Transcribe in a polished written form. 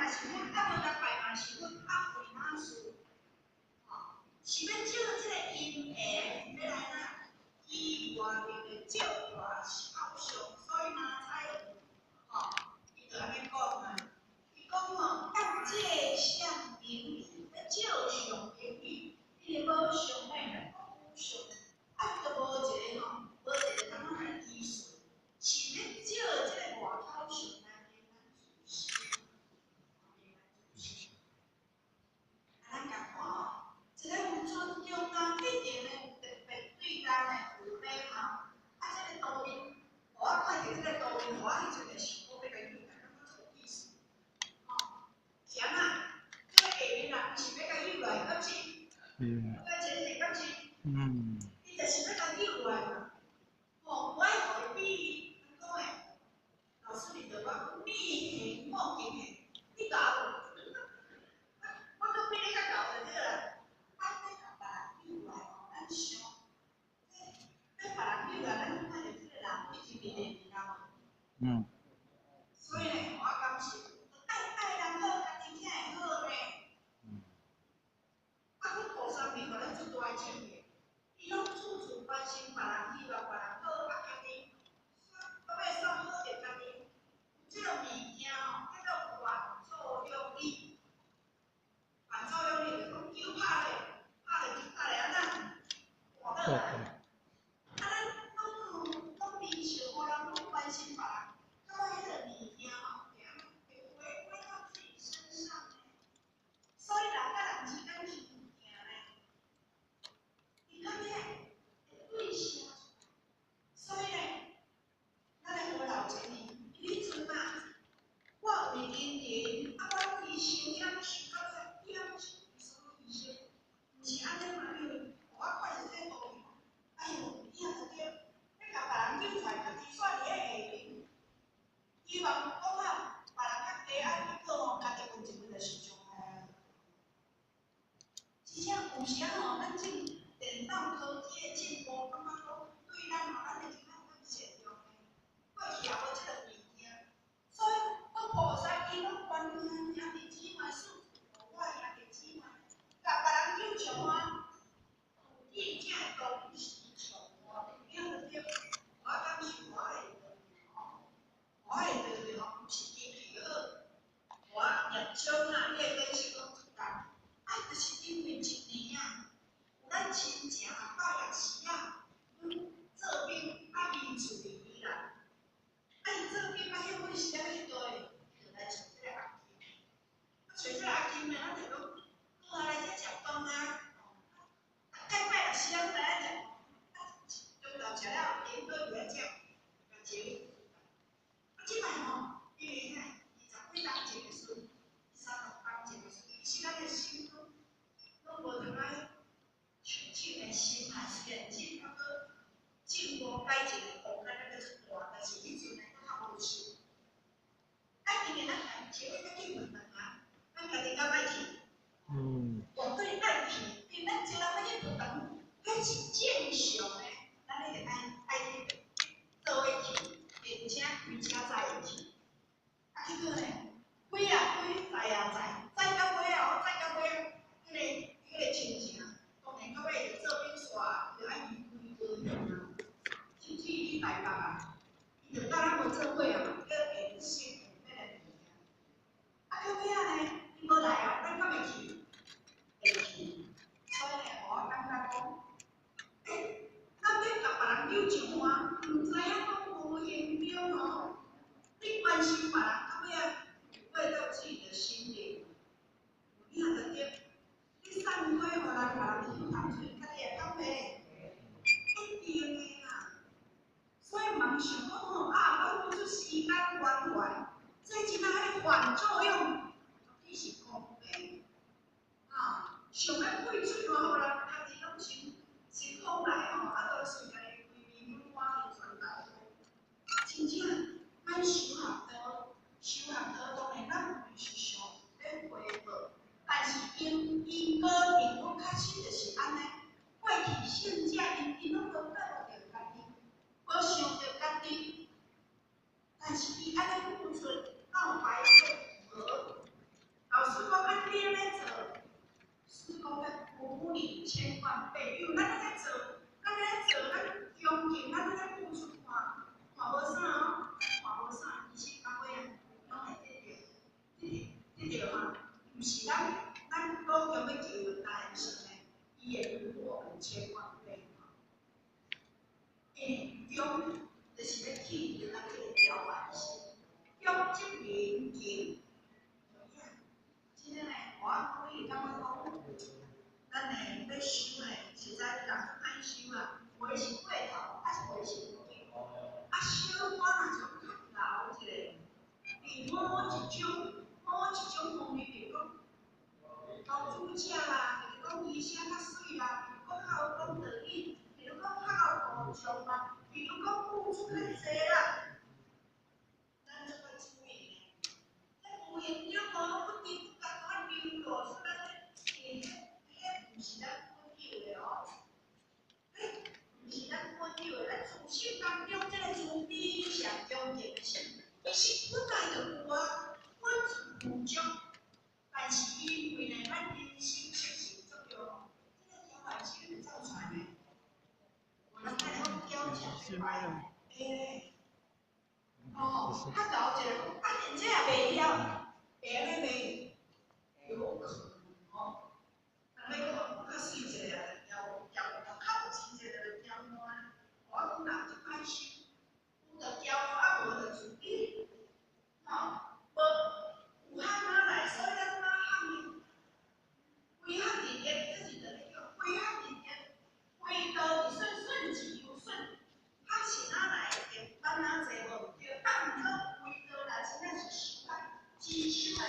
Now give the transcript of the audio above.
若是阮甲无甲拜嘛，是阮阿回妈事，吼，是要借即个因缘，要来呐，以外面的借外是好相，所以嘛才有，吼，伊就安尼讲啊，伊讲吼，当借相名利，要借上名利，伊个无相诶，无相，啊，都无一个吼，无一个通仔来依顺，是要借即个外口上来给咱自身。咱共看哦，一个有尊重啊，必定的有特别对待的有礼貌。啊，这个导游，我看到这个导游，我迄阵就想，我要甲伊感觉足有意思。吼，行啊，这个下面人是要甲伊来到这，来这里到这，伊就是要甲伊来嘛。吼，我爱互伊比，安讲诶，老师你着我比迄莫经诶，你甲我。我搁比你较搞的对啦，啊，你甲别人比来吼，咱相，要别人比来，咱看着即个人一直面面面嘛。所以呢，我感是爱人好，家己听会好呢。啊，阮菩萨面互咱做大种的，伊拢处处关心别人，希望别人好，啊，家己到尾算好着家己。即个物件吼，叫做原作用力。原作用力就讲球拍咧，拍咧安怎换倒来？啊，咱拢面笑，互人拢关心别人，到尾迄个物件吼，会回归到自己身上呢。所以人甲人之间是物件呢，伊到尾会对声出来。所以呢，咱来活老前年，迄阵嘛，我有认人，啊，我拢医生，遐想到遐遐是什么医生？毋是安尼嘛？因为我看是这道理，哎呦，遐就对，要甲别人救出来，家己煞伫咧下面，希望讲啊，别人较加爱去做吼，家己分一分就是上害啊。真正有时啊吼，咱这电脑科技的进步，感觉讲对咱吼，咱会真正更善用的。过去也无即个物件，所以我菩萨伊拢关心兄弟姊妹，事我兄弟姊妹，甲别人救上啊，意正当时上啊，对不对？我感受我的吼，我的就是吼，毋是机器好，我念书啊，你会免想讲出工，啊，就是因为一年啊，有咱亲情到夜时啊，做兵啊，面子伫伊啦。啊，伊做兵啊，迄本时啊，迄个诶，就来找即个阿金。啊，找即个阿金呢，咱就讲，好啊，来这食饭啊。拜拜六时啊，咱来食。啊，中昼食了，因佫来食，来招。啊，即摆吼，因为啥？20几工一个孙，30工一个孙，其实咱的心拢无通爱纯净的心，还是认真啊个进步改进的空间，那个足大，但是迄阵呢，佫较无想。啊，因为咱家己找个去问问啊，咱家己敢爱去？绝对爱去，因为咱招人要去学堂，迄是正常的，咱一定爱做伙去，并且开车载伊去。啊，结果呢，开啊开，载啊载，载到尾啊，载到尾，迄个亲情，当然到尾就做兵煞，就爱离开高雄啊，甚至去台北啊，伊就甲咱无做伙啊嘛，叫下性那个物件。啊，到尾啊呢，伊无来啊，咱敢会去？会去。所以呢，我感觉讲，咱要甲别人救上岸，毋知影讲无形中吼，你关心别人，到尾啊，毋是咱高中要求的答案是呢，伊会比我们千万倍。中就是要体验咱这个调换性，中即人情，真诶，我可以感觉讲，咱诶要修诶，实在人歹修啊，袂是过头，还是袂是不对。啊，修我若就较老一个，伫某一种方面嚟讲，投资者啦，就是讲医生较水啦，比如讲较有讲道理，比如讲较有高尚啦，比如讲付出较济啦，咱就要注意咧。咱有研究无不滴不甲咱流落，所以迄毋是咱本有的哦，毋是咱本有的，咱自身当中这个自卑上中间是，其实本来就有啊，本自负重，但是因为呢，咱人生确实作用，这个调换性是造出来的。我们看讲调整快，哦，较搞一个，啊，人这也袂晓，会安尼袂，有可能哦。人要讲较细一个啊，调较有钱一个就调换，我讲人就歹收，有就调换，啊无就自己，吼，无有汉仔来，所以咱哪汉呢？规汉伫咧，这是等于叫规汉伫咧，规道是顺其又顺，较是哪来的，咱哪济无对，啊毋过规道啦，真正是收啊，只收啊。